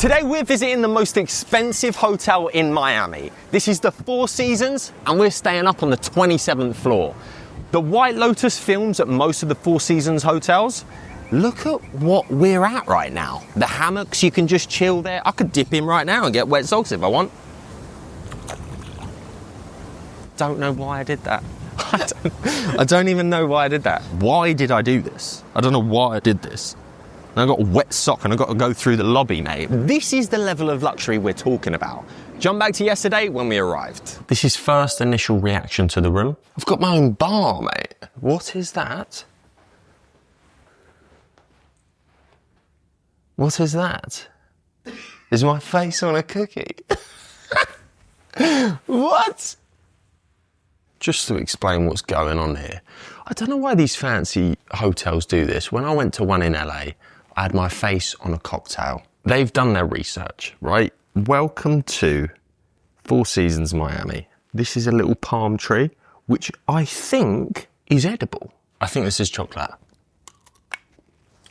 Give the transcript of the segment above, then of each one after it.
Today we're visiting the most expensive hotel in Miami. This is the Four Seasons and we're staying up on the 27th floor. The White Lotus films at most of the Four Seasons hotels. Look at what we're at right now. The hammocks, you can just chill there. I could dip in right now and get wet socks if I want. Don't know why I did that. I don't even know why I did that. Why did I do this? I don't know why I did this. And I got a wet sock and I got to go through the lobby, mate. This is the level of luxury we're talking about. Jump back to yesterday when we arrived. This is first initial reaction to the room. I've got my own bar, mate. What is that? What is that? Is my face on a cookie? What? Just to explain what's going on here. I don't know why these fancy hotels do this. When I went to one in LA, I had my face on a cocktail. They've done their research, right? Welcome to Four Seasons Miami. This is a little palm tree, which I think is edible. I think this is chocolate.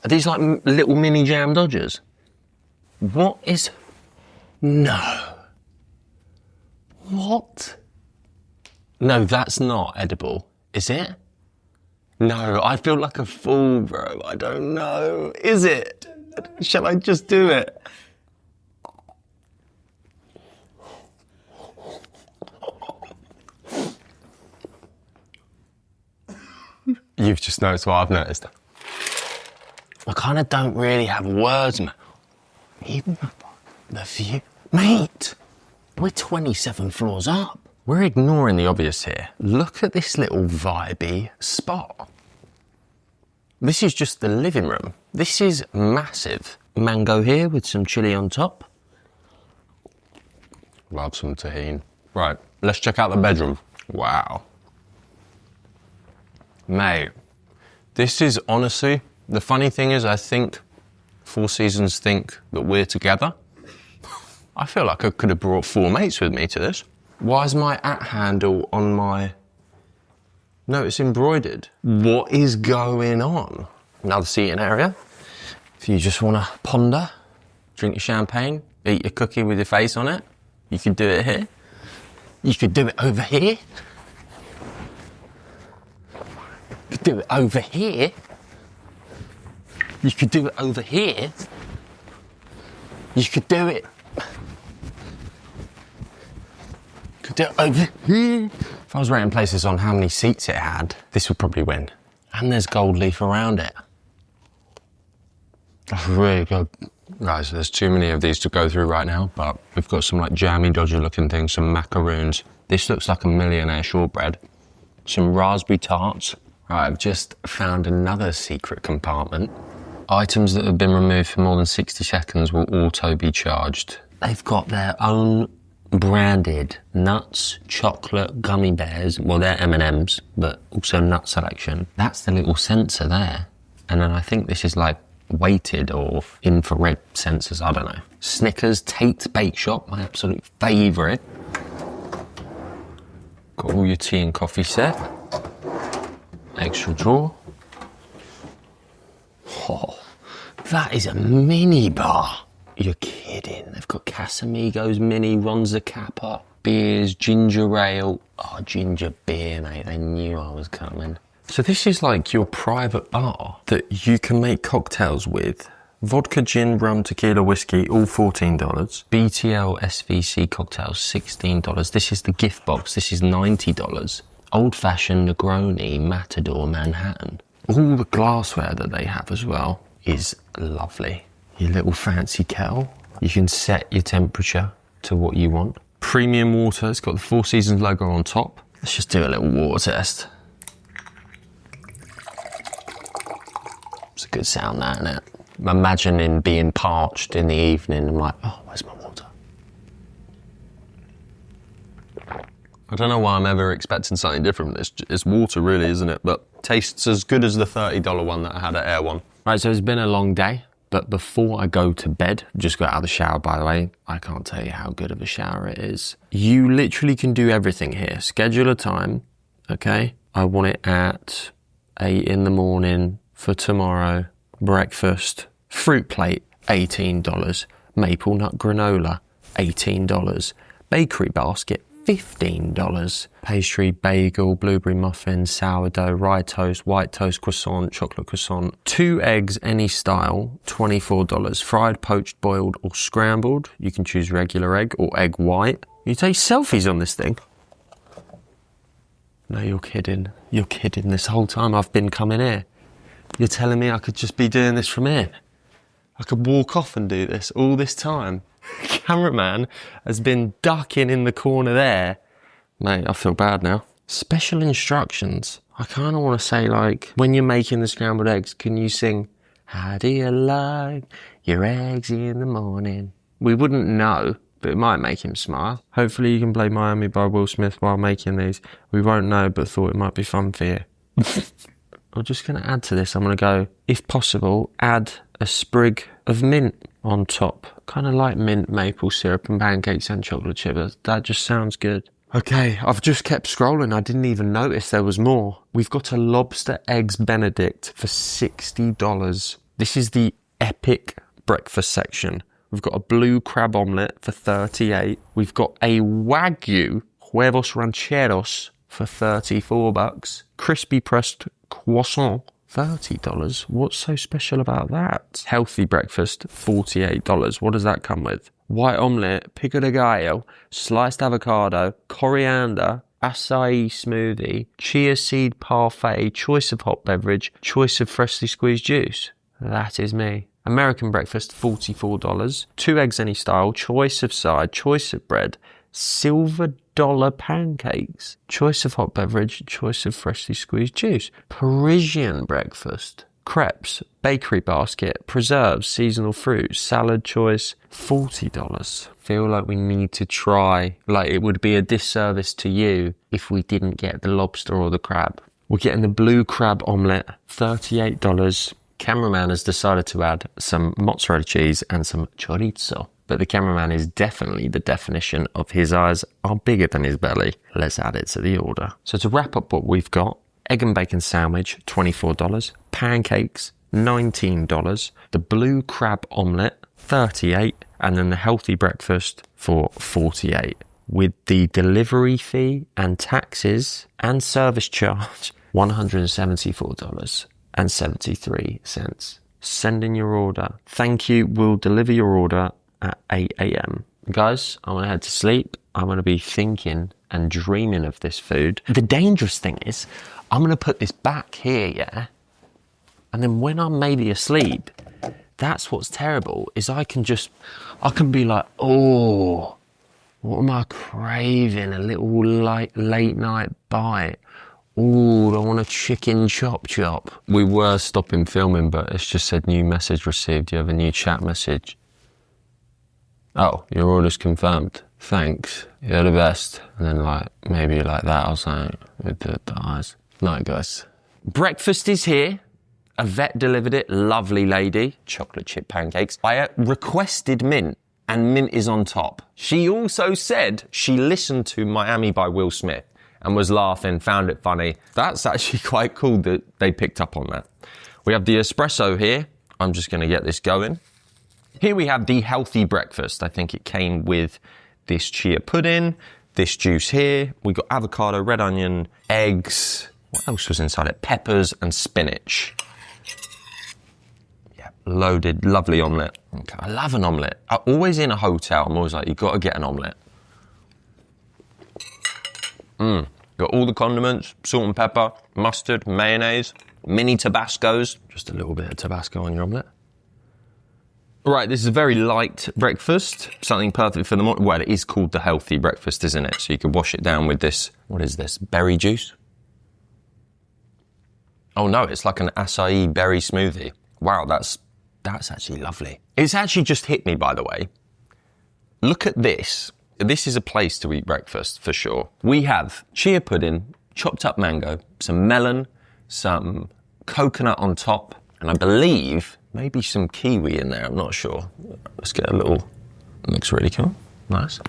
Are these like little mini jam dodgers? What is... No. What? No, that's not edible, is it? No, I feel like a fool, bro. I don't know. Is it? Shall I just do it? You've just noticed what I've noticed. I kind of don't really have words, man. Even the view. Mate, we're 27 floors up. We're ignoring the obvious here. Look at this little vibey spot. This is just the living room. This is massive. Mango here with some chili on top. Love some tahini. Right, let's check out the bedroom. Wow. Mate, this is honestly, the funny thing is I think Four Seasons think that we're together. I feel like I could have brought 4 mates with me to this. Why is my @ handle on my... No, it's embroidered. What is going on? Another seating area. If you just want to ponder, drink your champagne, eat your cookie with your face on it, you could do it here. You could do it over here. You could do it over here. You could do it over here. You could do it... over here. If I was rating places on how many seats it had, this would probably win. And there's gold leaf around it. That's really good. Guys, there's too many of these to go through right now, but we've got some like jammy dodger looking things, some macaroons. This looks like a millionaire shortbread. Some raspberry tarts. Right, I've just found another secret compartment. Items that have been removed for more than 60 seconds will auto be charged. They've got their own branded nuts, chocolate, gummy bears. Well, they're M&Ms, but also nut selection. That's the little sensor there. And then I think this is like weighted or infrared sensors, I don't know. Snickers, Tate's Bake Shop, my absolute favourite. Got all your tea and coffee set. Extra drawer. Oh, that is a mini bar. You're kidding. They've got Casamigos, Mini, Ronza Kappa, beers, ginger ale. Oh, ginger beer, mate. They knew I was coming. So this is like your private bar that you can make cocktails with. Vodka, gin, rum, tequila, whiskey, all $14. BTL SVC cocktails, $16. This is the gift box. This is $90. Old-fashioned Negroni, Matador, Manhattan. All the glassware that they have as well is lovely. Your little fancy kettle. You can set your temperature to what you want. Premium water, it's got the Four Seasons logo on top. Let's just do a little water test. It's a good sound, that, isn't it? I'm imagining being parched in the evening. I'm like, oh, where's my water? I don't know why I'm ever expecting something different. It's water really, isn't it? But tastes as good as the $30 one that I had at Air One. Right, so it's been a long day. But before I go to bed, just got out of the shower, by the way, I can't tell you how good of a shower it is. You literally can do everything here. Schedule a time, okay? I want it at 8 in the morning for tomorrow. Breakfast, fruit plate, $18. Maple nut granola, $18. Bakery basket, $15. Pastry, bagel, blueberry muffin, sourdough, rye toast, white toast, croissant, chocolate croissant. 2 eggs, any style, $24. Fried, poached, boiled or scrambled. You can choose regular egg or egg white. You take selfies on this thing? No, you're kidding. You're kidding. This whole time I've been coming here. You're telling me I could just be doing this from here? I could walk off and do this all this time. Cameraman has been ducking in the corner there. Mate, I feel bad now. Special instructions. I kind of want to say, like, when you're making the scrambled eggs, can you sing, how do you like your eggs in the morning? We wouldn't know, but it might make him smile. Hopefully you can play Miami by Will Smith while making these. We won't know, but thought it might be fun for you. I'm just going to add to this. I'm going to go, if possible, add a sprig of mint on top. Kind of like mint, maple syrup and pancakes and chocolate chip. That just sounds good. Okay, I've just kept scrolling. I didn't even notice there was more. We've got a lobster eggs Benedict for $60. This is the epic breakfast section. We've got a blue crab omelette for $38. We've got a Wagyu huevos rancheros for $34. Crispy pressed croissant, $30. What's so special about that? Healthy breakfast, $48. What does that come with? White omelette, pico de gallo, sliced avocado, coriander, acai smoothie, chia seed parfait, choice of hot beverage, choice of freshly squeezed juice. That is me. American breakfast, $44. 2 eggs any style, choice of side, choice of bread, silver dollar pancakes, choice of hot beverage, choice of freshly squeezed juice. Parisian breakfast, crepes, bakery basket, preserves, seasonal fruit, salad choice, $40. Feel like we need to try, like it would be a disservice to you if we didn't get the lobster or the crab. We're getting the blue crab omelette, $38. Cameraman has decided to add some mozzarella cheese and some chorizo. But the cameraman is definitely the definition of his eyes are bigger than his belly. Let's add it to the order. So to wrap up what we've got, egg and bacon sandwich, $24. Pancakes, $19. The blue crab omelette, $38. And then the healthy breakfast for $48. With the delivery fee and taxes and service charge, $174.73. Send in your order. Thank you. We'll deliver your order at 8 a.m. Guys, I want to head to sleep. I want to be thinking and dreaming of this food. The dangerous thing is, I'm going to put this back here, yeah? And then when I'm maybe asleep, that's what's terrible, is I can be like, oh, what am I craving? A little late night bite. Ooh, I want a chicken chop. We were stopping filming, but it's just said new message received. You have a new chat message. Oh, your order's confirmed. Thanks. You're the best. And then maybe like that or something with the eyes. Night, guys. Breakfast is here. A vet delivered it. Lovely lady. Chocolate chip pancakes. I requested mint, and mint is on top. She also said she listened to Miami by Will Smith and was laughing, found it funny. That's actually quite cool that they picked up on that. We have the espresso here. I'm just going to get this going. Here we have the healthy breakfast. I think it came with this chia pudding, this juice here. We got avocado, red onion, eggs. What else was inside it? Peppers and spinach. Yeah, loaded, lovely omelette. Okay, I love an omelette. Always in a hotel, I'm always like, you've got to get an omelette. Got all the condiments, salt and pepper, mustard, mayonnaise, mini Tabascos. Just a little bit of Tabasco on your omelette. Right, this is a very light breakfast, something perfect for the morning. Well, it is called the healthy breakfast, isn't it? So you could wash it down with this, what is this, berry juice? Oh no, it's like an acai berry smoothie. Wow, that's actually lovely. It's actually just hit me, by the way. Look at this. This is a place to eat breakfast, for sure. We have chia pudding, chopped up mango, some melon, some coconut on top, and I believe maybe some kiwi in there, I'm not sure. Let's get a little, looks really cool, nice.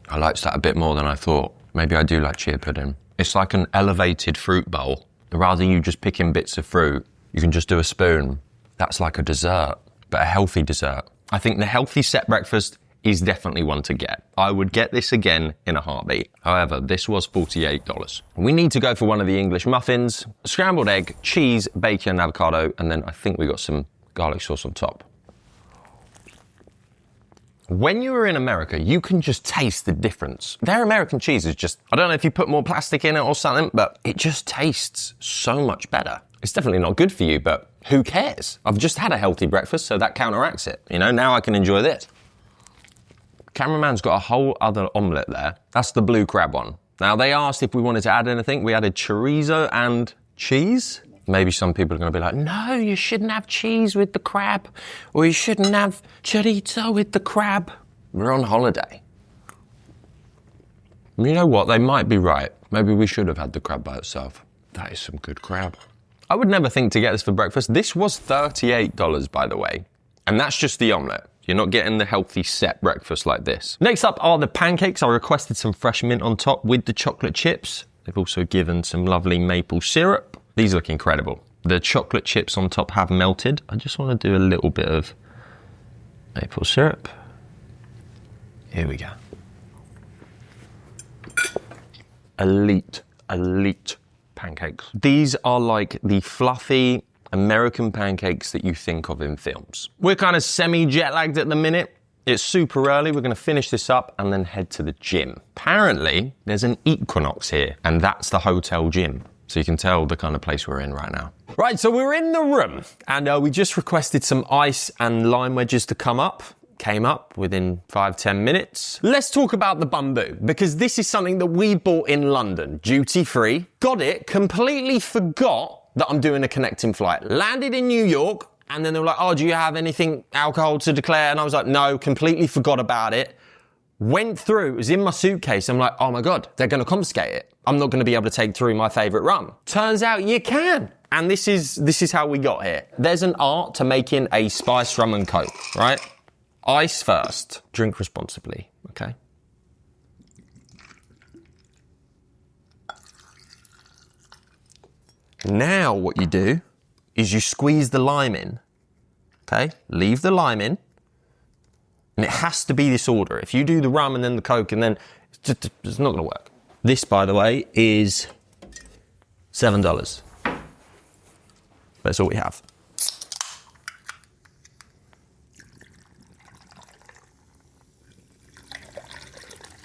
I liked that a bit more than I thought. Maybe I do like chia pudding. It's like an elevated fruit bowl. Rather than you just picking bits of fruit, you can just do a spoon. That's like a dessert. but a healthy dessert. I think the healthy set breakfast is definitely one to get. I would get this again in a heartbeat. However, this was $48. We need to go for one of the English muffins, scrambled egg, cheese, bacon, avocado, and then I think we got some garlic sauce on top. When you are in America, you can just taste the difference. Their American cheese is just, I don't know if you put more plastic in it or something, but it just tastes so much better. It's definitely not good for you, but who cares? I've just had a healthy breakfast, so that counteracts it. You know, now I can enjoy this. Cameraman's got a whole other omelette there. That's the blue crab one. Now, they asked if we wanted to add anything. We added chorizo and cheese. Maybe some people are going to be like, no, you shouldn't have cheese with the crab, or you shouldn't have chorizo with the crab. We're on holiday. You know what? They might be right. Maybe we should have had the crab by itself. That is some good crab. I would never think to get this for breakfast. This was $38, by the way. And that's just the omelette. You're not getting the healthy set breakfast like this. Next up are the pancakes. I requested some fresh mint on top with the chocolate chips. They've also given some lovely maple syrup. These look incredible. The chocolate chips on top have melted. I just want to do a little bit of maple syrup. Here we go. Elite pancakes. These are like the fluffy American pancakes that you think of in films. We're kind of semi-jet lagged at the minute. It's super early. We're going to finish this up and then head to the gym. Apparently, there's an Equinox here, and that's the hotel gym. So you can tell the kind of place we're in right now. Right, so we're in the room, and we just requested some ice and lime wedges to come up. Came up within 5-10 minutes. Let's talk about the bamboo, because this is something that we bought in London, duty free. Got it, completely forgot that I'm doing a connecting flight. Landed in New York, and then they were like, oh, do you have anything alcohol to declare? And I was like, no, completely forgot about it. Went through, it was in my suitcase. I'm like, oh my God, they're gonna confiscate it. I'm not gonna be able to take through my favorite rum. Turns out you can. And this is how we got here. There's an art to making a spiced rum and coke, right? Ice first. Drink responsibly, okay? Now what you do is you squeeze the lime in, okay? Leave the lime in, and it has to be this order. If you do the rum and then the coke and then, it's not gonna work. This, by the way, is $7. That's all we have.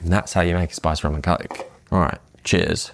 And that's how you make a spiced rum and coke. All right, cheers.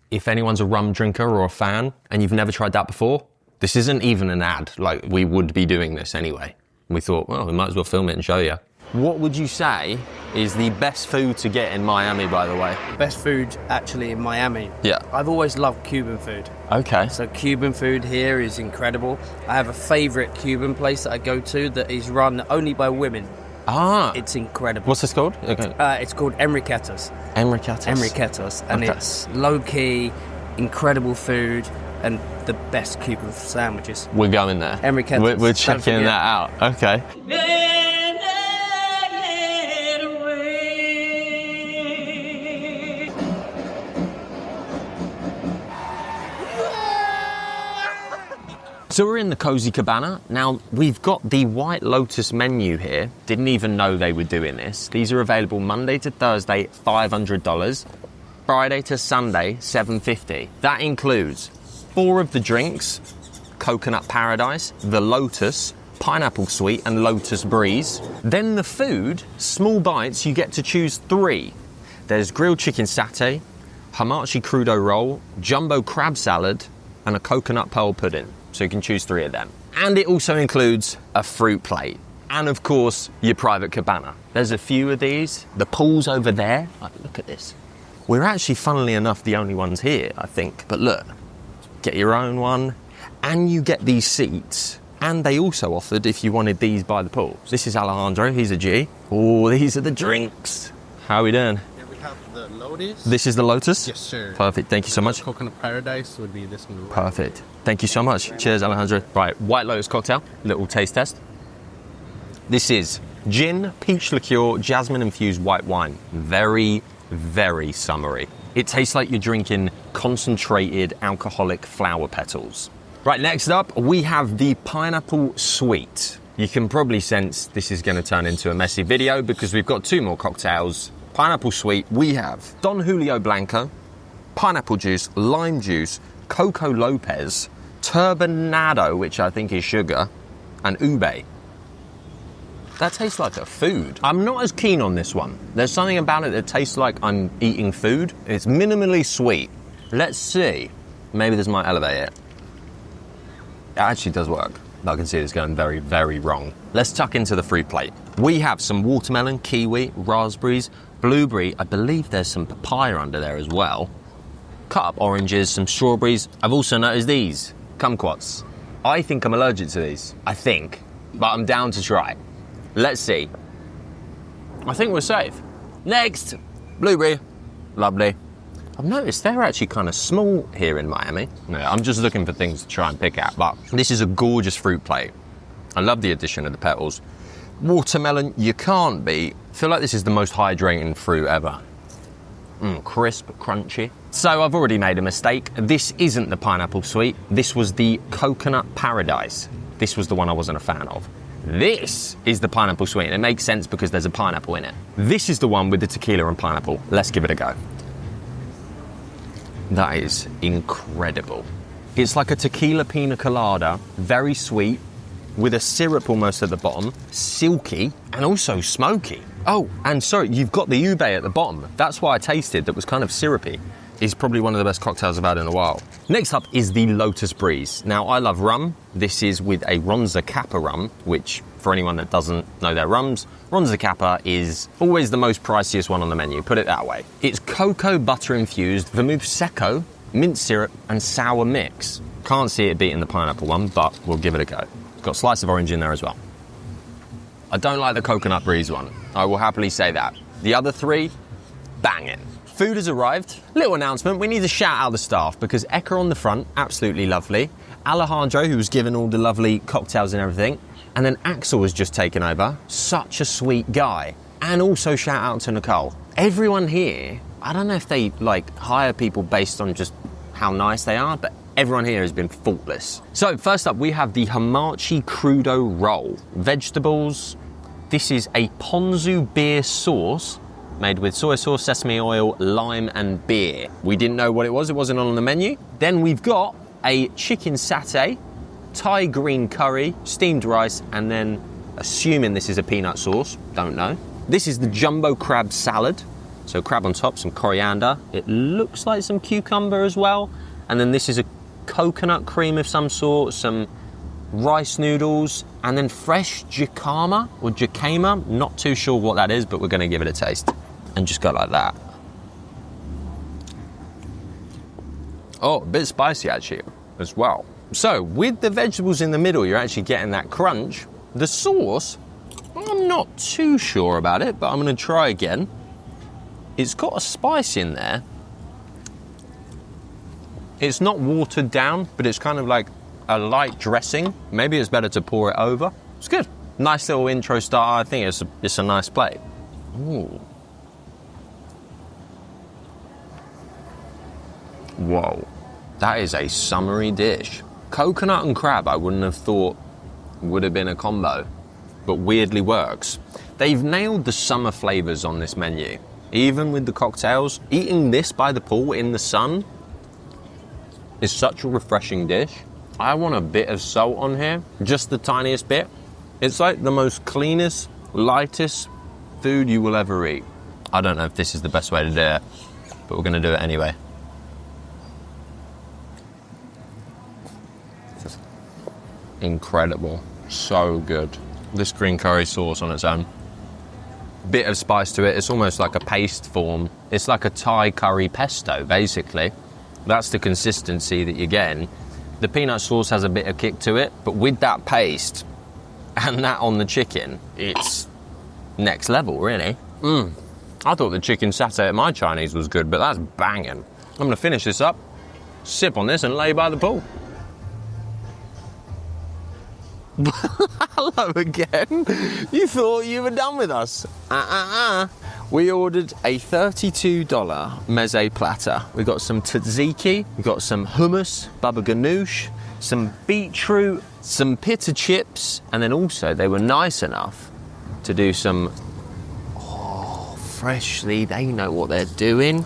If anyone's a rum drinker or a fan and you've never tried that before, this isn't even an ad. Like, we would be doing this anyway. We thought, well, we might as well film it and show you. What would you say is the best food to get in Miami, by the way? Best food, actually, in Miami? Yeah. I've always loved Cuban food. Okay. So Cuban food here is incredible. I have a favourite Cuban place that I go to that is run only by women. Ah. It's incredible. What's this called? Okay. It's called Enriquetas. Enriquetas? Enriquetas. And Okay. it's low-key, incredible food, and the best Cuban sandwiches. We're going there. Enriquetas. We're checking that out. Okay. So we're in the Cozy Cabana. Now, we've got the White Lotus menu here. Didn't even know they were doing this. These are available Monday to Thursday, $500. Friday to Sunday, $750. That includes 4 of the drinks, Coconut Paradise, the Lotus, Pineapple Sweet, and Lotus Breeze. Then the food, small bites, you get to choose 3. There's grilled chicken satay, hamachi crudo roll, jumbo crab salad, and a coconut pearl pudding. So you can choose 3 of them. And it also includes a fruit plate. And of course, your private cabana. There's a few of these. The pool's over there. Like, look at this. We're actually, funnily enough, the only ones here, I think. But look, get your own one. And you get these seats. And they also offered if you wanted these by the pool. This is Alejandro, he's a G. Oh, these are the drinks. How are we doing? We have the Lotus. This is the Lotus? Yes, sir. Perfect, thank you so much. Coconut Paradise would be this one. Perfect. Thank you so much. Cheers, Alejandro. Right, White Lotus cocktail, little taste test. This is gin, peach liqueur, jasmine-infused white wine. Very, very summery. It tastes like you're drinking concentrated alcoholic flower petals. Right, next up, we have the pineapple suite. You can probably sense this is going to turn into a messy video because we've got 2 more cocktails. Pineapple suite, we have Don Julio Blanco, pineapple juice, lime juice, Coco Lopez, turbinado, which I think is sugar, and ube. That tastes like a food. I'm not as keen on this one. There's something about it that tastes like I'm eating food. It's minimally sweet. Let's see. Maybe this might elevate it. It actually does work. I can see this going very, very wrong. Let's tuck into the fruit plate. We have some watermelon, kiwi, raspberries, blueberry. I believe there's some papaya under there as well. Cut up oranges, some strawberries. I've also noticed these, kumquats. I think I'm allergic to these. I think, but I'm down to try. Let's see. I think we're safe. Next, blueberry. Lovely. I've noticed they're actually kind of small here in Miami. Yeah, I'm just looking for things to try and pick at, but this is a gorgeous fruit plate. I love the addition of the petals. Watermelon, you can't beat. I feel like this is the most hydrating fruit ever. Crisp, crunchy. So I've already made a mistake. This isn't the pineapple suite. This was the coconut paradise. This was the one I wasn't a fan of. This is the pineapple suite, and it makes sense because there's a pineapple in it. This is the one with the tequila and pineapple. Let's give it a go. That is incredible. It's like a tequila pina colada, very sweet, with a syrup almost at the bottom, silky, and also smoky. Oh, and sorry, you've got the ube at the bottom. That's why I tasted that was kind of syrupy. It's probably one of the best cocktails I've had in a while. Next up is the Lotus Breeze. Now, I love rum. This is with a Ronza Kappa rum, which, for anyone that doesn't know their rums, Ronza Kappa is always the most priciest one on the menu, put it that way. It's cocoa butter infused, vermouth secco, mint syrup, and sour mix. Can't see it beating the pineapple one, but we'll give it a go. It's got a slice of orange in there as well. I don't like the Coconut Breeze one. I will happily say that. The other 3, banging. Food has arrived. Little announcement, we need to shout out the staff because Eka on the front, absolutely lovely. Alejandro, who was given all the lovely cocktails and everything. And then Axel was just taken over. Such a sweet guy. And also shout out to Nicole. Everyone here, I don't know if they hire people based on just how nice they are, but everyone here has been faultless. So first up, we have the Hamachi Crudo Roll. Vegetables. This is a ponzu beer sauce made with soy sauce, sesame oil, lime, and beer. We didn't know what it wasn't on the menu. Then we've got a chicken satay, Thai green curry, steamed rice, and then, assuming this is a peanut sauce, don't know. This is the jumbo crab salad. So crab on top, some coriander. It looks like some cucumber as well. And then this is a coconut cream of some sort, some rice noodles, and then fresh jicama or jicama. Not too sure what that is, but we're gonna give it a taste. And just go like that. Oh, a bit spicy actually as well. So with the vegetables in the middle, you're actually getting that crunch. The sauce, I'm not too sure about it, but I'm gonna try again. It's got a spice in there. It's not watered down, but it's kind of like a light dressing. Maybe it's better to pour it over. It's good. Nice little intro starter. I think it's a nice plate. Ooh. Whoa, that is a summery dish. Coconut and crab I wouldn't have thought would have been a combo, but weirdly works. They've nailed the summer flavors on this menu. Even with the cocktails, eating this by the pool in the sun is such a refreshing dish. I want a bit of salt on here, just the tiniest bit. It's like the most cleanest, lightest food you will ever eat. I don't know if this is the best way to do it, but we're gonna do it anyway. Incredible, so good. This green curry sauce on its own. Bit of spice to it, it's almost like a paste form. It's like a Thai curry pesto, basically. That's the consistency that you're getting. The peanut sauce has a bit of kick to it, but with that paste and that on the chicken, it's next level, really. I thought the chicken satay at my Chinese was good, but that's banging. I'm gonna finish this up, sip on this, and lay by the pool. Hello again. You thought you were done with us. We ordered a $32 mezze platter. We got some tzatziki, we got some hummus, baba ganoush, some beetroot, some pita chips, and then also they were nice enough to do some, freshly, they know what they're doing.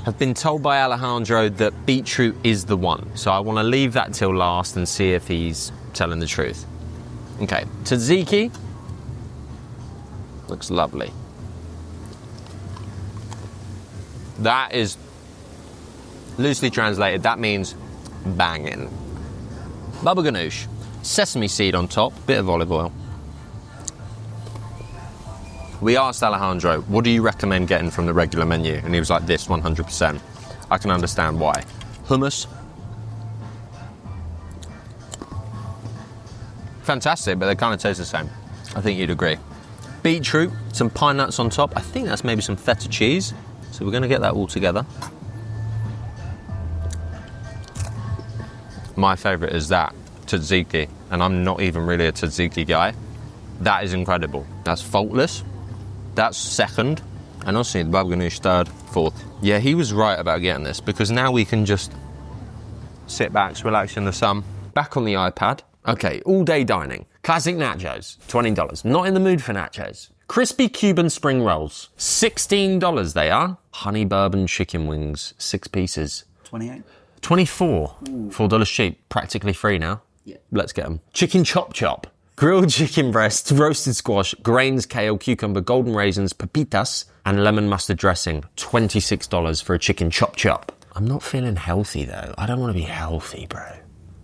I've been told by Alejandro that beetroot is the one, so I want to leave that till last and see if he's telling the truth. Okay, tzatziki looks lovely. That is, loosely translated, that means banging. Baba ganoush, sesame seed on top, bit of olive oil. We asked Alejandro, what do you recommend getting from the regular menu? And he was like, this, 100%. I can understand why. Hummus. Fantastic, but they kind of taste the same. I think you'd agree. Beetroot, some pine nuts on top. I think that's maybe some feta cheese. So we're going to get that all together. My favourite is that, tzatziki. And I'm not even really a tzatziki guy. That is incredible. That's faultless. That's second. And honestly, the baba ganoush third, fourth. Yeah, he was right about getting this, because now we can just sit back, relax in the sun. Back on the iPad. Okay, all day dining. Classic nachos, $20. Not in the mood for nachos. Crispy Cuban spring rolls, $16 they are. Honey bourbon chicken wings, 6 pieces. 28. 24. $4 cheap, practically free now. Yeah. Let's get them. Chicken chop chop. Grilled chicken breast, roasted squash, grains, kale, cucumber, golden raisins, pepitas, and lemon mustard dressing. $26 for a chicken chop chop. I'm not feeling healthy though. I don't want to be healthy, bro.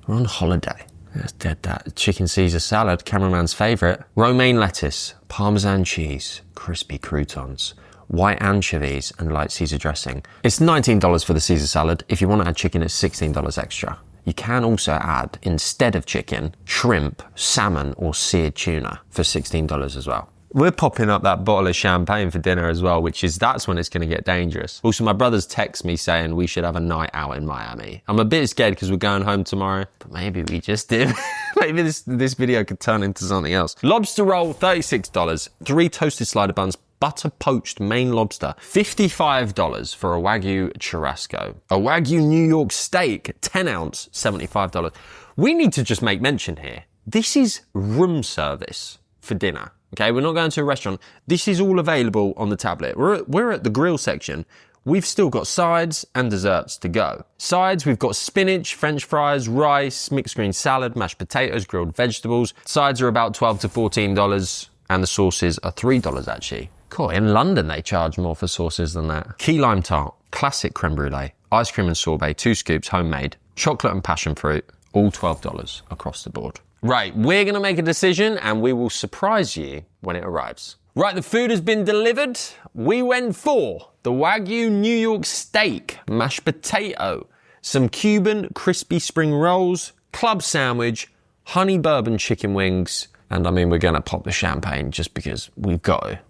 We're on holiday. That's dead that. Chicken Caesar salad, cameraman's favourite. Romaine lettuce, parmesan cheese, crispy croutons, white anchovies, and light Caesar dressing. It's $19 for the Caesar salad. If you want to add chicken, it's $16 extra. You can also add, instead of chicken, shrimp, salmon, or seared tuna for $16 as well. We're popping up that bottle of champagne for dinner as well, that's when it's going to get dangerous. Also, my brother's text me saying we should have a night out in Miami. I'm a bit scared because we're going home tomorrow, but maybe we just do. Maybe this video could turn into something else. Lobster roll, $36. 3 toasted slider buns, butter poached Maine lobster, $55 for a Wagyu churrasco. A Wagyu New York steak, 10 ounce, $75. We need to just make mention here. This is room service for dinner. Okay, we're not going to a restaurant. This is all available on the tablet. We're at the grill section. We've still got sides and desserts to go. Sides, we've got spinach, French fries, rice, mixed green salad, mashed potatoes, grilled vegetables. Sides are about $12 to $14, and the sauces are $3 actually. Cool, in London they charge more for sauces than that. Key lime tart, classic creme brulee, ice cream and sorbet, 2 scoops, homemade, chocolate and passion fruit, all $12 across the board. Right, we're going to make a decision and we will surprise you when it arrives. Right, the food has been delivered. We went for the Wagyu New York steak, mashed potato, some Cuban crispy spring rolls, club sandwich, honey bourbon chicken wings, and I mean, we're going to pop the champagne just because we've got to.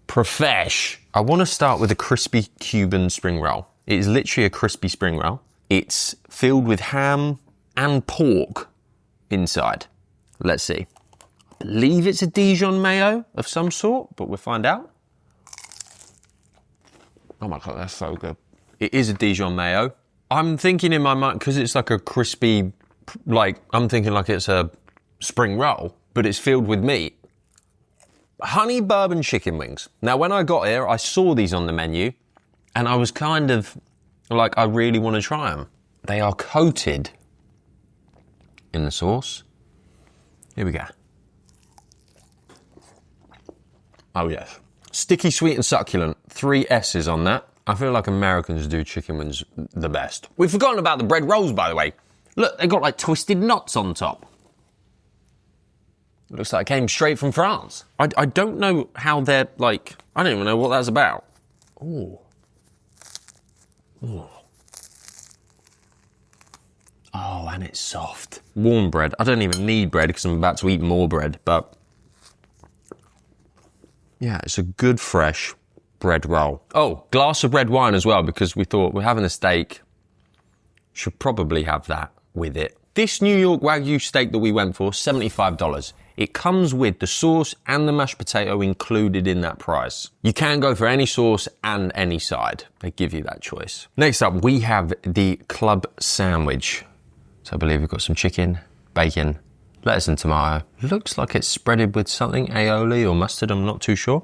Profesh. I want to start with a crispy Cuban spring roll. It is literally a crispy spring roll. It's filled with ham and pork inside. Let's see. I believe it's a Dijon mayo of some sort, but we'll find out. Oh my God, that's so good. It is a Dijon mayo. I'm thinking in my mind, because it's like a crispy, I'm thinking like it's a spring roll, but it's filled with meat. Honey bourbon chicken wings. Now, when I got here, I saw these on the menu, and I was kind of like, I really want to try them. They are coated in the sauce. Here we go. Oh yes. Sticky, sweet and succulent. 3 S's on that. I feel like Americans do chicken wings the best. We've forgotten about the bread rolls, by the way. Look, they got like twisted nuts on top. Looks like it came straight from France. I don't know how they're like, I don't even know what that's about. Ooh. Ooh. Oh, and it's soft. Warm bread. I don't even need bread because I'm about to eat more bread, but yeah, it's a good fresh bread roll. Oh, glass of red wine as well, because we thought we're having a steak. Should probably have that with it. This New York Wagyu steak that we went for, $75. It comes with the sauce and the mashed potato included in that price. You can go for any sauce and any side. They give you that choice. Next up, we have the club sandwich. So I believe we've got some chicken, bacon, lettuce and tomato. Looks like it's spreaded with something, aioli or mustard, I'm not too sure.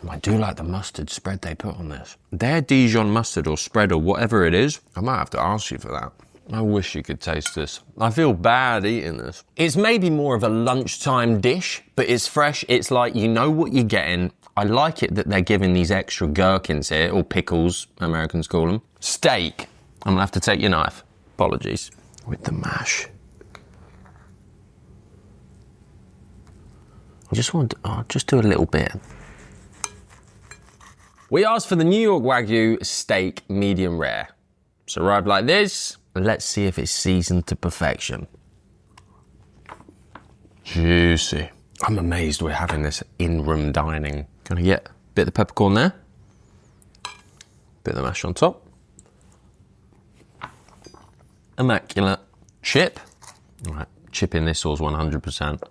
I do like the mustard spread they put on this. Their Dijon mustard or spread or whatever it is, I might have to ask you for that. I wish you could taste this. I feel bad eating this. It's maybe more of a lunchtime dish, but it's fresh. It's like, you know what you're getting. I like it that they're giving these extra gherkins here, or pickles, Americans call them. Steak. I'm gonna have to take your knife. Apologies. With the mash. I just want to, just do a little bit. We asked for the New York Wagyu steak medium rare. It's arrived like this. Let's see if it's seasoned to perfection. Juicy. I'm amazed we're having this in-room dining. Gonna get a bit of the peppercorn there. Bit of the mash on top. Immaculate. Chip. All right, chip in this sauce 100%.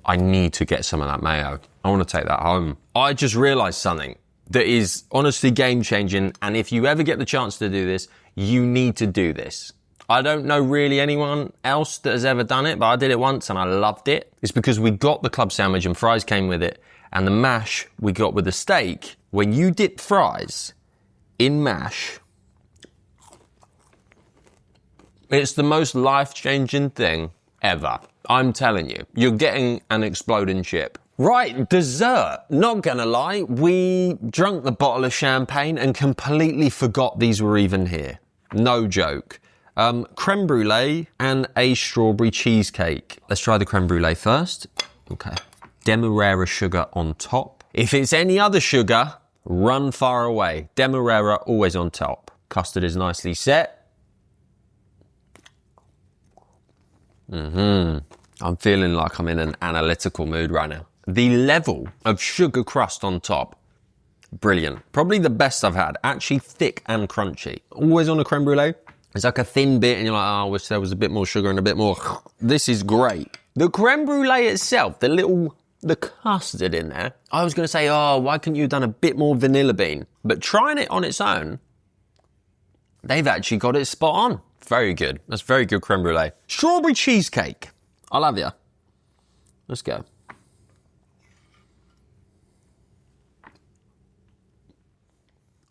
I need to get some of that mayo. I want to take that home. I just realised something that is honestly game-changing, and if you ever get the chance to do this, you need to do this. I don't know really anyone else that has ever done it, but I did it once and I loved it. It's because we got the club sandwich and fries came with it, and the mash we got with the steak. When you dip fries in mash, it's the most life-changing thing ever. I'm telling you, you're getting an exploding chip. Right, dessert. Not gonna lie, we drank the bottle of champagne and completely forgot these were even here. No joke. Creme brulee and a strawberry cheesecake. Let's try the creme brulee first. Okay. Demerara sugar on top. If it's any other sugar, run far away. Demerara always on top. Custard is nicely set. I'm feeling like I'm in an analytical mood right now. The level of sugar crust on top, brilliant. Probably the best I've had. Actually thick and crunchy. Always on a creme brulee, it's like a thin bit and you're like, oh, I wish there was a bit more sugar and a bit more. This is great. The creme brulee itself, the custard in there, I was going to say, oh, why couldn't you have done a bit more vanilla bean? But trying it on its own, they've actually got it spot on. Very good. That's very good creme brulee. Strawberry cheesecake. I love you. Let's go.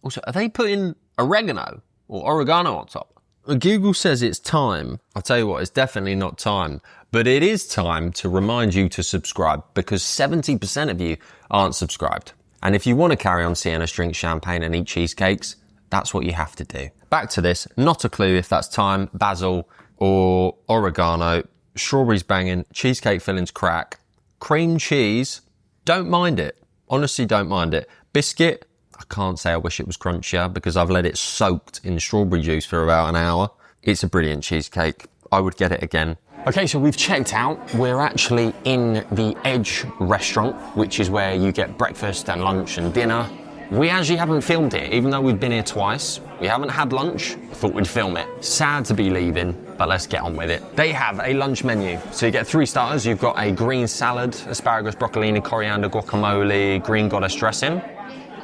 Also, are they putting oregano or oregano on top? Google says it's time. I'll tell you what, it's definitely not time. But it is time to remind you to subscribe, because 70% of you aren't subscribed. And if you want to carry on seeing us drink champagne and eat cheesecakes, that's what you have to do. Back to this. Not a clue if that's thyme, basil, or oregano. Strawberries banging, cheesecake fillings crack. Cream cheese, don't mind it. Honestly, don't mind it. Biscuit, I can't say I wish it was crunchier because I've let it soaked in strawberry juice for about an hour. It's a brilliant cheesecake. I would get it again. Okay, so we've checked out. We're actually in the Edge restaurant, which is where you get breakfast and lunch and dinner. We actually haven't filmed it, even though we've been here twice. We haven't had lunch. I thought we'd film it. Sad to be leaving, but let's get on with it. They have a lunch menu. So you get 3 starters. You've got a green salad, asparagus, broccolini, coriander, guacamole, green goddess dressing,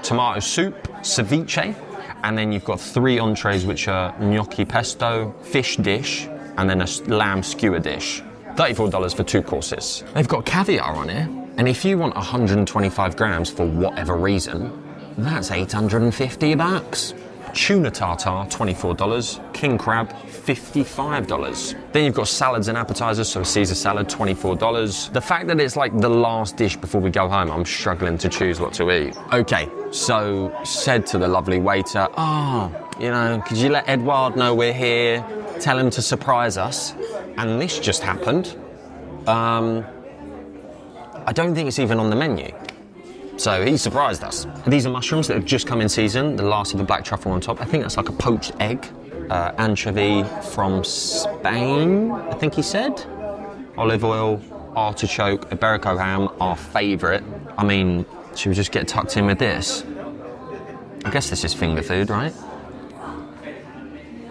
tomato soup, ceviche, and then you've got 3 entrees, which are gnocchi pesto, fish dish, and then a lamb skewer dish. $34 for 2 courses. They've got caviar on here, and if you want 125 grams for whatever reason, that's 850 bucks. Tuna tartare, $24. King crab, $55. Then you've got salads and appetizers, so a Caesar salad, $24. The fact that it's like the last dish before we go home, I'm struggling to choose what to eat. Okay, so said to the lovely waiter, you know, could you let Edouard know we're here? Tell him to surprise us. And this just happened. I don't think it's even on the menu. So he surprised us. These are mushrooms that have just come in season, the last of the black truffle on top. I think that's like a poached egg. Anchovy from Spain, I think he said. Olive oil, artichoke, Iberico ham, our favourite. I mean, should we just get tucked in with this? I guess this is finger food, right?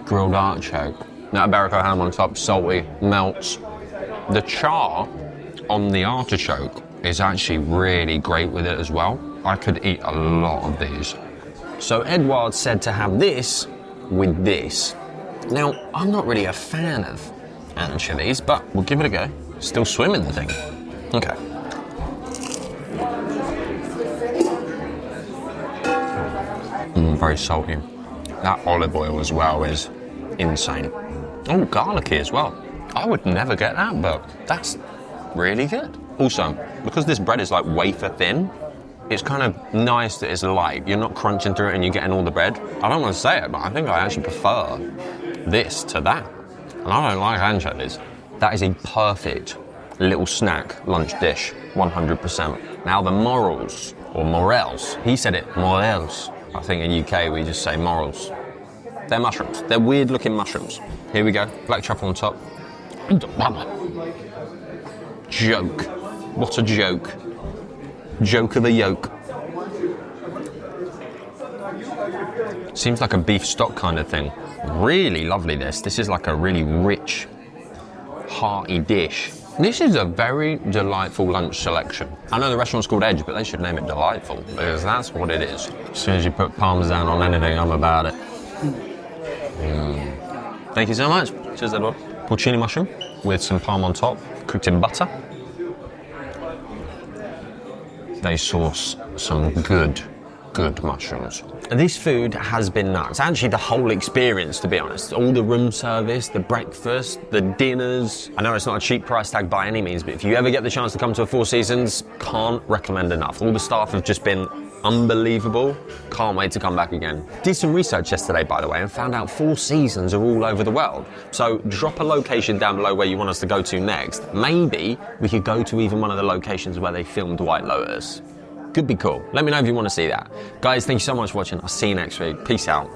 Grilled artichoke. That Iberico ham on top, salty, melts. The char on the artichoke is actually really great with it as well. I could eat a lot of these. So Edouard said to have this with this. Now, I'm not really a fan of anchovies, but we'll give it a go. Still swimming the thing. Okay. Very salty. That olive oil as well is insane. Oh, garlicky as well. I would never get that, but that's really good. Also, because this bread is like wafer thin, it's kind of nice that it's light. You're not crunching through it and you're getting all the bread. I don't want to say it, but I think I actually prefer this to that. And I don't like anchovies. That is a perfect little snack lunch dish, 100%. Now the morels, or morels, he said it, morels. I think in UK we just say morels. They're mushrooms. They're weird looking mushrooms. Here we go, black truffle on top. Joke. What a joke. Joke of the yolk. Seems like a beef stock kind of thing. Really lovely this. This is like a really rich, hearty dish. This is a very delightful lunch selection. I know the restaurant's called Edge, but they should name it Delightful, because that's what it is. As soon as you put parmesan on anything, I'm about it. Thank you so much. Cheers, Edouard. Porcini mushroom with some parm on top, cooked in butter. They sauce some good mushrooms. This food has been nuts. Actually, the whole experience, to be honest. All the room service, the breakfast, the dinners. I know it's not a cheap price tag by any means, but if you ever get the chance to come to a Four Seasons, can't recommend enough. All the staff have just been unbelievable. Can't wait to come back again. Did some research yesterday, by the way, and found out Four Seasons are all over the world. So drop a location down below where you want us to go to next. Maybe we could go to even one of the locations where they filmed White Lotus. Could be cool. Let me know if you want to see that. Guys, thank you so much for watching. I'll see you next week. Peace out.